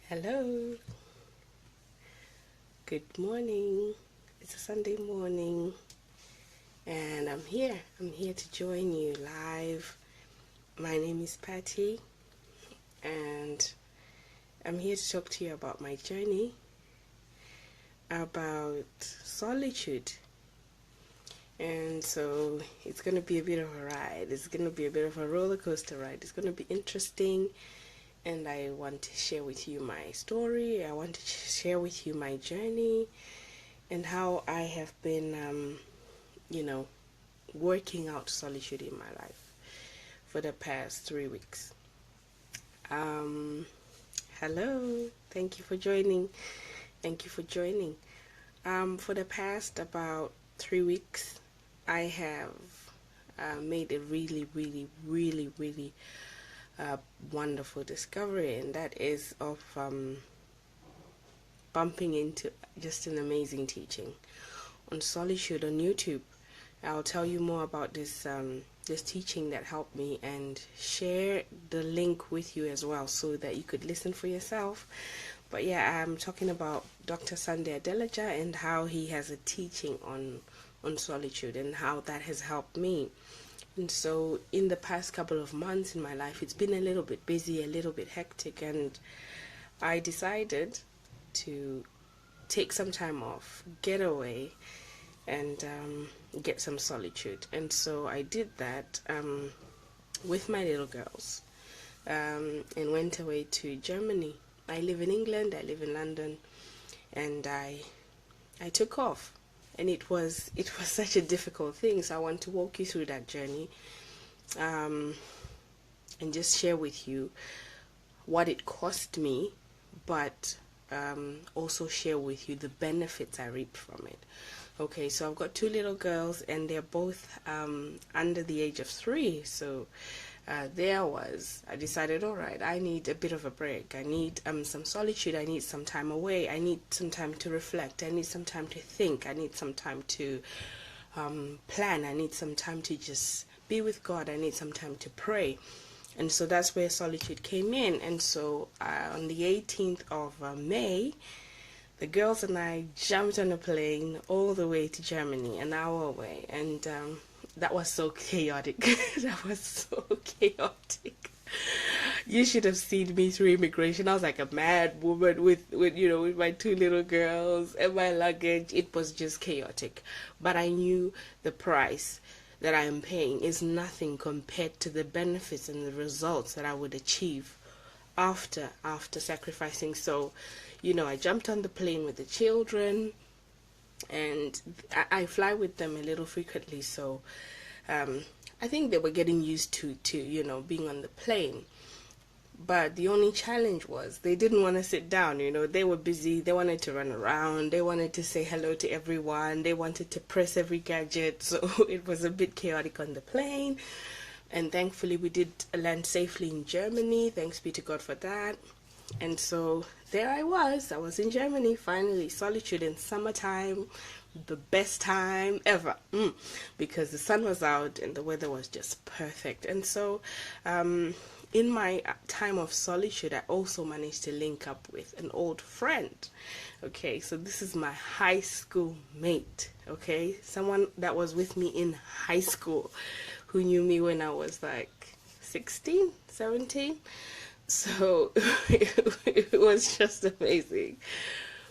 Hello, good morning. It's a Sunday morning and I'm here. I'm here to join you live. My name is Pattie and I'm here to talk to you about my journey, about solitude. And so it's going to be a bit of a ride. It's going to be a bit of a roller coaster ride. It's going to be interesting. And I want to share with you my story. I want to share with you my journey and how I have been, working out solitude in my life for the past 3 weeks. Hello, thank you for joining. Thank you for joining. For the past about 3 weeks, I have made a really wonderful discovery, and that is of bumping into just an amazing teaching on solitude on YouTube. I'll tell you more about this teaching that helped me and share the link with you as well so that you could listen for yourself. But yeah, I'm talking about Dr. Sunday Adelaja and how he has a teaching on solitude and how that has helped me. And so in the past couple of months in my life, it's been a little bit busy, a little bit hectic, and I decided to take some time off, get away, and get some solitude. And so I did that with my little girls and went away to Germany. I live in England, I live in London, and I took off. And it was such a difficult thing, so I want to walk you through that journey and just share with you what it cost me, but also share with you the benefits I reaped from it. Okay, so I've got 2 little girls, and they're both under the age of 3, so I decided, all right, I need a bit of a break. I need some solitude. I need some time away. I need some time to reflect. I need some time to think. I need some time to plan. I need some time to just be with God. I need some time to pray. And so that's where solitude came in. And so on the 18th of May, the girls and I jumped on a plane all the way to Germany, an hour away. And that was so chaotic. That was so chaotic. You should have seen me through immigration. I was like a mad woman with my 2 little girls and my luggage. It was just chaotic. But I knew the price that I am paying is nothing compared to the benefits and the results that I would achieve after sacrificing. So, I jumped on the plane with the children, and I fly with them a little frequently, so I think they were getting used to being on the plane. But the only challenge was they didn't want to sit down. They were busy. They wanted to run around. They wanted to say hello to everyone. They wanted to press every gadget. So it was a bit chaotic on the plane. And thankfully we did land safely in Germany. Thanks be to God for that. And so there I was in Germany, finally. Solitude in summertime, the best time ever, because the sun was out and the weather was just perfect. And so in my time of solitude, I also managed to link up with an old friend. Okay, so this is my high school mate, okay, someone that was with me in high school, who knew me when I was like 16, 17. So it was just amazing.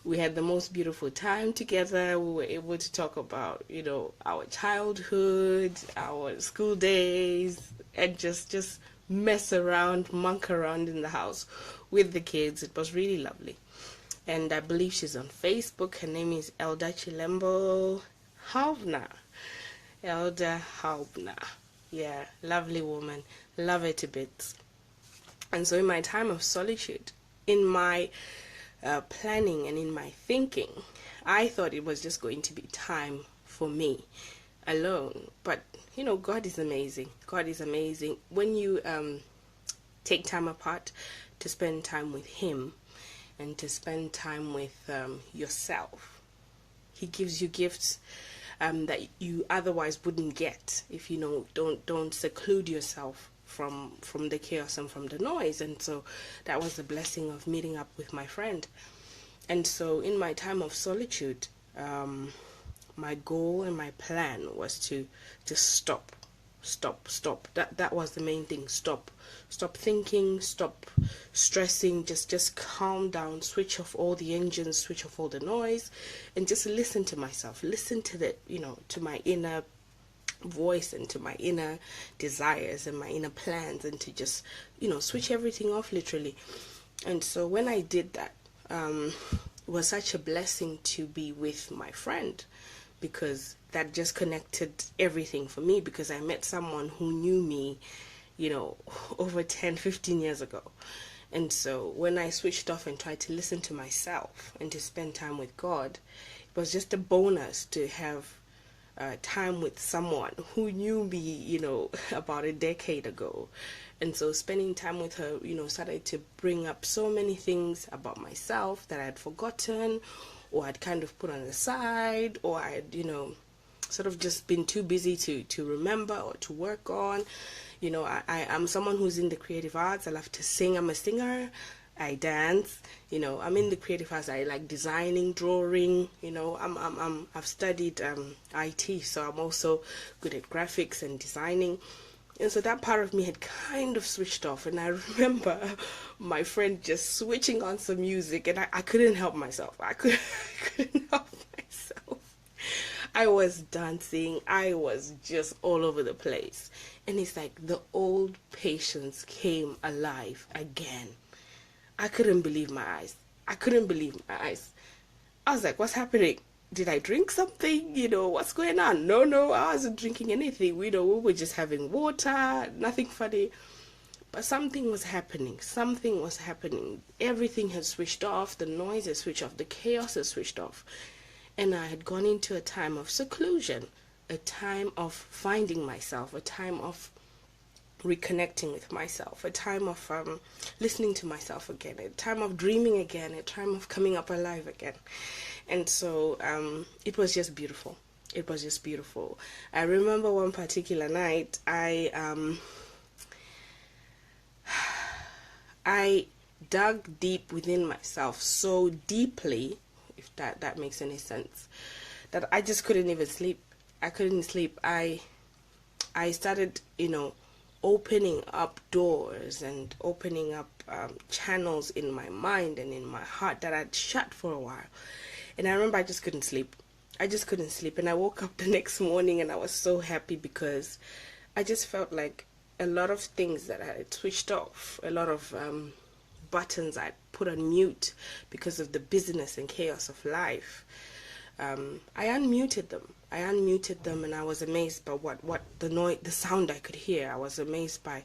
We had the most beautiful time together. We were able to talk about, our childhood, our school days, and just mess around, monk around in the house with the kids. It was really lovely. And I believe she's on Facebook. Her name is Elda Chilembo Haubner. Elda Haubner. Yeah, lovely woman. Love her to bits. And so in my time of solitude, in my planning and in my thinking, I thought it was just going to be time for me alone. But, God is amazing. God is amazing. When you take time apart to spend time with Him and to spend time with yourself, He gives you gifts that you otherwise wouldn't get if don't seclude yourself from the chaos and from the noise. And so that was the blessing of meeting up with my friend. And so in my time of solitude, my goal and my plan was to just stop. That was the main thing. Stop thinking, stop stressing, just calm down, switch off all the engines, switch off all the noise, and just listen to myself, listen to the, to my inner voice and to my inner desires and my inner plans, and to just, switch everything off, literally. And so when I did that, it was such a blessing to be with my friend, because that just connected everything for me, because I met someone who knew me, over 10, 15 years ago. And so when I switched off and tried to listen to myself and to spend time with God, it was just a bonus to have time with someone who knew me, about a decade ago. And so spending time with her, started to bring up so many things about myself that I had forgotten, or I'd kind of put on the side, or I'd, sort of just been too busy to remember or to work on. I'm someone who's in the creative arts. I love to sing. I'm a singer. I dance. I'm in the creative arts. I like designing, drawing. I've studied IT, so I'm also good at graphics and designing. And so that part of me had kind of switched off. And I remember my friend just switching on some music, and I couldn't help myself. I couldn't help myself. I was dancing. I was just all over the place. And it's like the old patience came alive again. I couldn't believe my eyes. I was like, what's happening? Did I drink something? What's going on? No, I wasn't drinking anything. We were just having water, nothing funny. But something was happening. Everything had switched off. The noise had switched off. The chaos had switched off. And I had gone into a time of seclusion, a time of finding myself, a time of reconnecting with myself, a time of listening to myself again, a time of dreaming again, a time of coming up alive again. And so it was just beautiful. I remember one particular night, I dug deep within myself, so deeply, if that makes any sense, that I just couldn't even sleep. I couldn't sleep. I started, opening up doors and opening up channels in my mind and in my heart that I'd shut for a while. And I remember I just couldn't sleep. And I woke up the next morning and I was so happy, because I just felt like a lot of things that I had switched off, a lot of buttons I'd put on mute because of the busyness and chaos of life, I unmuted them, and I was amazed by what the sound I could hear. I was amazed by,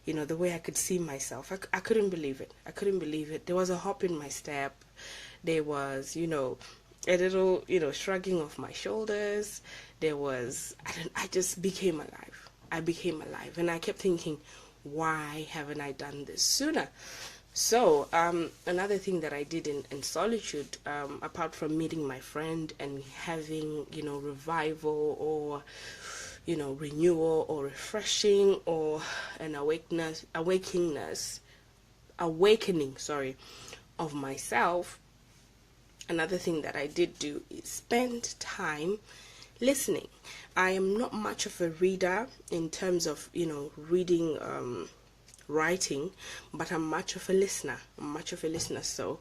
the way I could see myself. I couldn't believe it. There was a hop in my step. There was, a little, shrugging of my shoulders. There was, I just became alive. And I kept thinking, why haven't I done this sooner? So, another thing that I did in solitude, apart from meeting my friend and having, revival or, renewal or refreshing or an awakening of myself, another thing that I did do is spend time listening. I am not much of a reader in terms of, reading, writing, but I'm much of a listener. So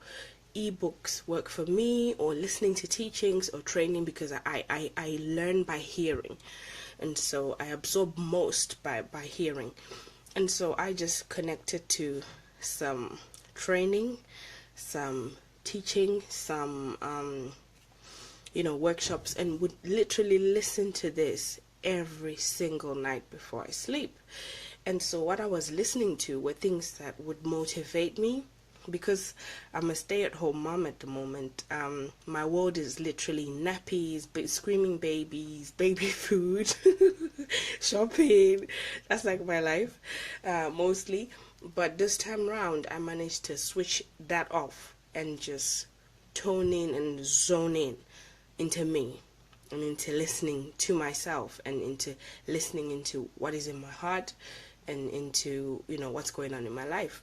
ebooks work for me, or listening to teachings or training, because I learn by hearing, and so I absorb most by hearing. And so I just connected to some training, some teaching, some workshops, and would literally listen to this every single night before I sleep. And so what I was listening to were things that would motivate me, because I'm a stay-at-home mom at the moment. My world is literally nappies, screaming babies, baby food, shopping. That's like my life, mostly. But this time round, I managed to switch that off and just tone in and zone in into me, and into listening to myself, and into listening into what is in my heart, and into, you know, what's going on in my life.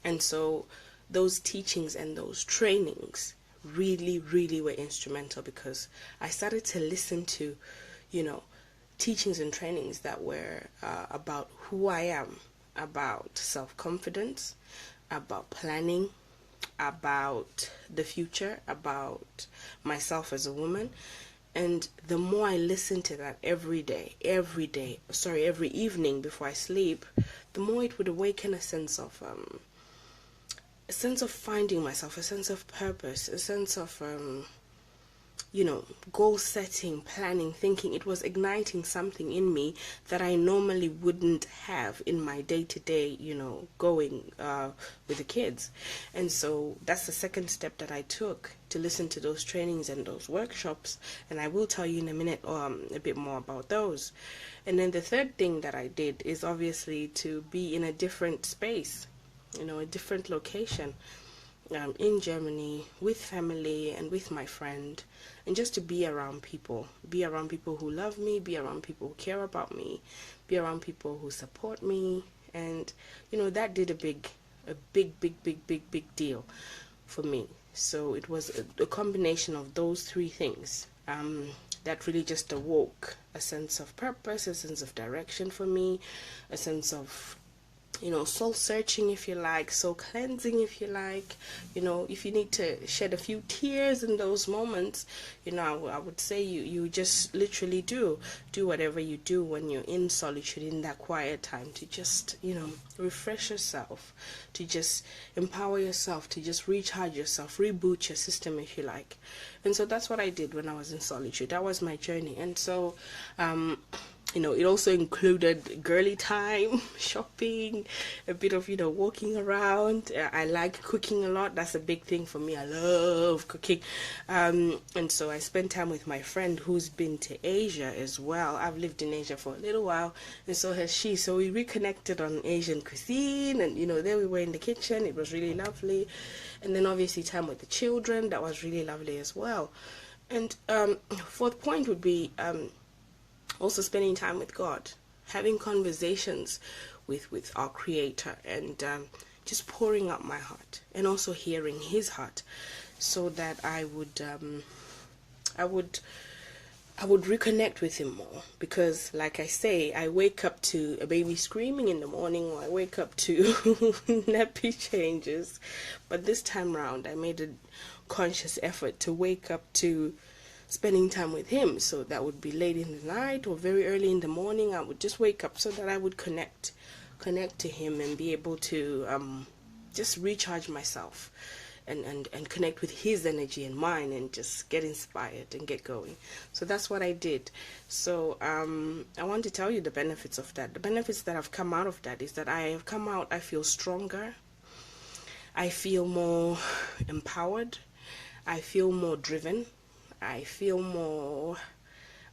And so those teachings and those trainings really, really were instrumental, because I started to listen to, you know, teachings and trainings that were about who I am, about self-confidence, about planning, about the future, about myself as a woman. And the more I listened to that every evening before I sleep, the more it would awaken a sense of finding myself, a sense of purpose, a sense of you know, goal setting, planning, thinking. It was igniting something in me that I normally wouldn't have in my day-to-day, you know, going with the kids. And so that's the second step that I took, to listen to those trainings and those workshops, and I will tell you in a minute a bit more about those. And then the third thing that I did is obviously to be in a different space, you know, a different location, in Germany, with family and with my friend, and just to be around people who love me, be around people who care about me, be around people who support me. And you know, that did a big deal for me. So it was a combination of those three things that really just awoke a sense of purpose, a sense of direction for me, a sense of, you know, soul searching, if you like, soul cleansing, if you like. You know, if you need to shed a few tears in those moments, you know, I would say you just literally do whatever you do when you're in solitude, in that quiet time, to just, you know, refresh yourself, to just empower yourself, to just recharge yourself, reboot your system, if you like. And so that's what I did when I was in solitude. That was my journey. And so you know, it also included girly time, shopping, a bit of, you know, walking around. I like cooking a lot. That's a big thing for me. I love cooking. And so I spent time with my friend who's been to Asia as well. I've lived in Asia for a little while, and so has she. So we reconnected on Asian cuisine, and, you know, there we were in the kitchen. It was really lovely. And then obviously time with the children. That was really lovely as well. And fourth point would be also spending time with God, having conversations with our Creator, and just pouring out my heart, and also hearing His heart, so that I would reconnect with Him more. Because, like I say, I wake up to a baby screaming in the morning, or I wake up to nappy changes. But this time round, I made a conscious effort to wake up to spending time with Him. So that would be late in the night or very early in the morning. I would just wake up so that I would connect to Him and be able to just recharge myself and connect with His energy and mine, and just get inspired and get going. So that's what I did. So I want to tell you the benefits of that. The benefits that have come out of that is that I feel stronger, I feel more empowered, I feel more driven, I feel more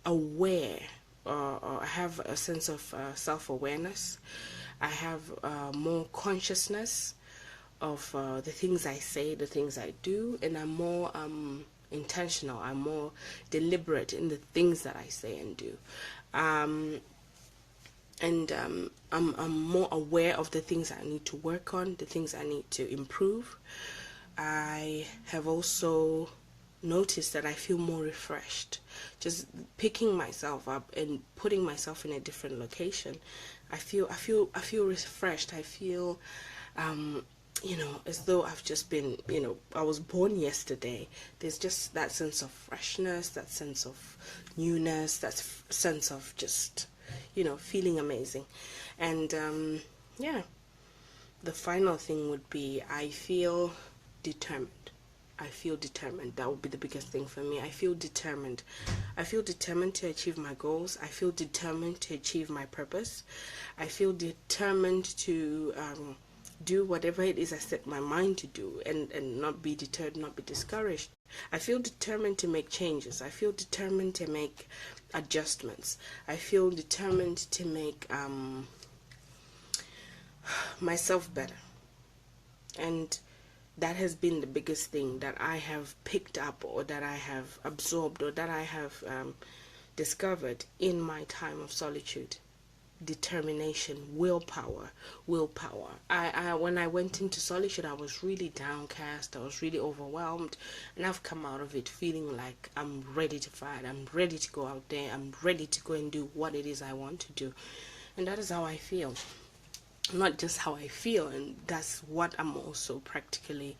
aware, or I have a sense of self-awareness. I have more consciousness of the things I say, the things I do, and I'm more intentional. I'm more deliberate in the things that I say and do. I'm more aware of the things I need to work on, the things I need to improve. I have also notice that I feel more refreshed, just picking myself up and putting myself in a different location. I feel refreshed. I feel you know, as though I've just been, you know, I was born yesterday. There's just that sense of freshness, that sense of newness, that sense of just, you know, feeling amazing. And yeah, the final thing would be I feel determined. That would be the biggest thing for me. I feel determined. I feel determined to achieve my goals. I feel determined to achieve my purpose. I feel determined to do whatever it is I set my mind to do, and not be deterred, not be discouraged. I feel determined to make changes. I feel determined to make adjustments. I feel determined to make myself better. And that has been the biggest thing that I have picked up, or that I have absorbed, or that I have discovered in my time of solitude. determination, willpower. I when I went into Solitude, I was really downcast, I was really overwhelmed, and I've come out of it feeling like I'm ready to fight, I'm ready to go out there, I'm ready to go and do what it is I want to do. And that is how I feel. Not just how I feel, and that's what I'm also practically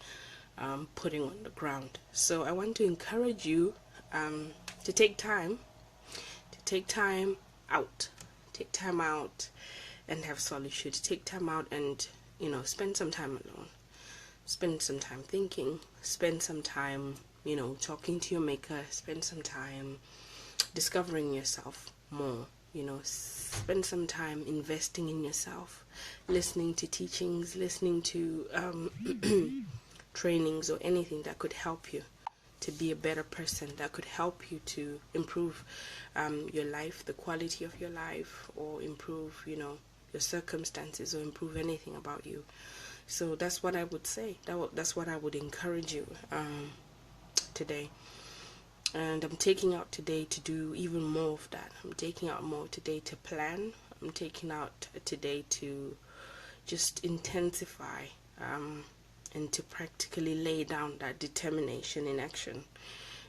putting on the ground. So I want to encourage you to take time out, take time out and have solitude. Take time out and, you know, spend some time alone, spend some time thinking, spend some time, you know, talking to your maker, spend some time discovering yourself more, you know, spend some time investing in yourself, listening to teachings, listening to trainings or anything that could help you to be a better person, that could help you to improve your life, the quality of your life, or improve, you know, your circumstances, or improve anything about you. So that's what I would say. That's what I would encourage you today. And I'm taking out today to do even more of that. I'm taking out more today to plan. I'm taking out today to just intensify and to practically lay down that determination in action.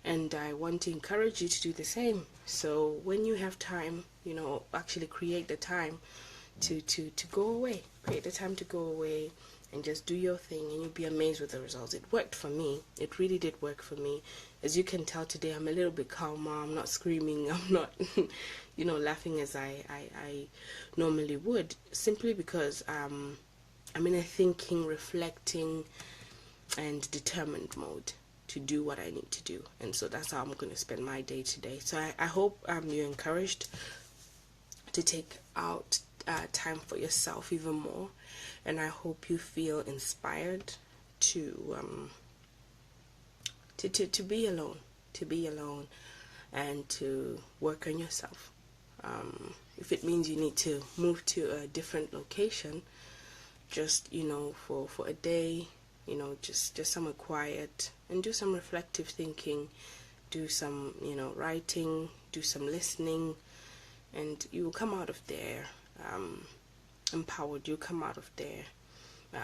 And I want to encourage you to do the same. So when you have time, you know, actually create the time to go away. Create the time to go away and just do your thing, and you'll be amazed with the results. It worked for me. It really did work for me. As you can tell today, I'm a little bit calmer. I'm not screaming. I'm not, you know, laughing as I normally would, simply because I'm in a thinking, reflecting, and determined mode to do what I need to do. And so that's how I'm going to spend my day today. So I hope you're encouraged to take out time for yourself even more, and I hope you feel inspired to be alone, and to work on yourself. If it means you need to move to a different location, just, you know, for a day, you know, just somewhere quiet, and do some reflective thinking, do some, you know, writing, do some listening, and you will come out of there empowered. You'll come out of there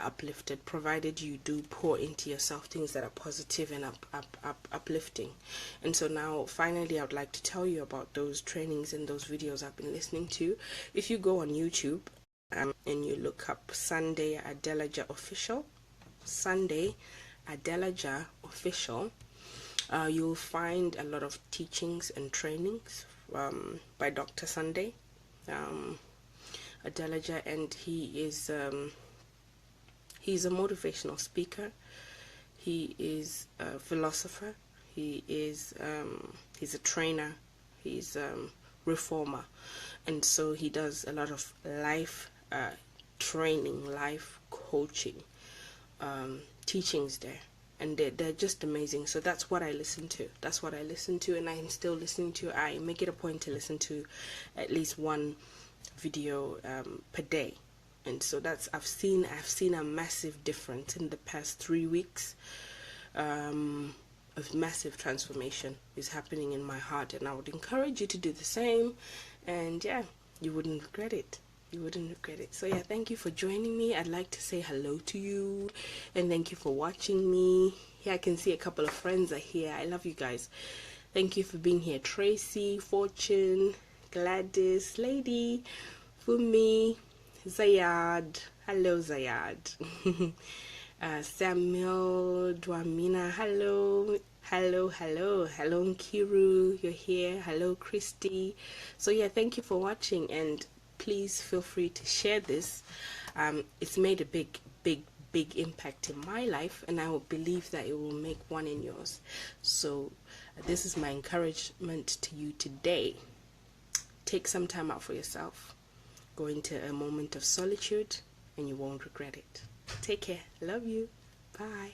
uplifted, provided you do pour into yourself things that are positive and uplifting. And so now finally I would like to tell you about those trainings and those videos I've been listening to. If you go on YouTube and you look up Sunday Adelaja Official, Sunday Adelaja Official, you'll find a lot of teachings and trainings by Dr. Sunday Adelaja, and he's a motivational speaker. He is a philosopher. He's a trainer. He's a reformer, and so he does a lot of life training, life coaching teachings there, and they're just amazing. So that's what I listen to. That's what I listen to, and I'm still listening to. I make it a point to listen to at least one video per day. And so that's I've seen a massive difference in the past 3 weeks. A massive transformation is happening in my heart, and I would encourage you to do the same. And yeah, you wouldn't regret it. You wouldn't regret it. So yeah, thank you for joining me. I'd like to say hello to you, and thank you for watching me. Yeah, I can see a couple of friends are here. I love you guys. Thank you for being here. Tracy, Fortune, Gladys, Lady, Fumi, Zayad, hello Zayad, Samuel, Dwamina, hello Nkiru, you're here, hello Christy. So yeah, thank you for watching, and please feel free to share this. It's made a big impact in my life, and I will believe that it will make one in yours. So this is my encouragement to you today. Take some time out for yourself. Go into a moment of solitude, and you won't regret it. Take care. Love you. Bye.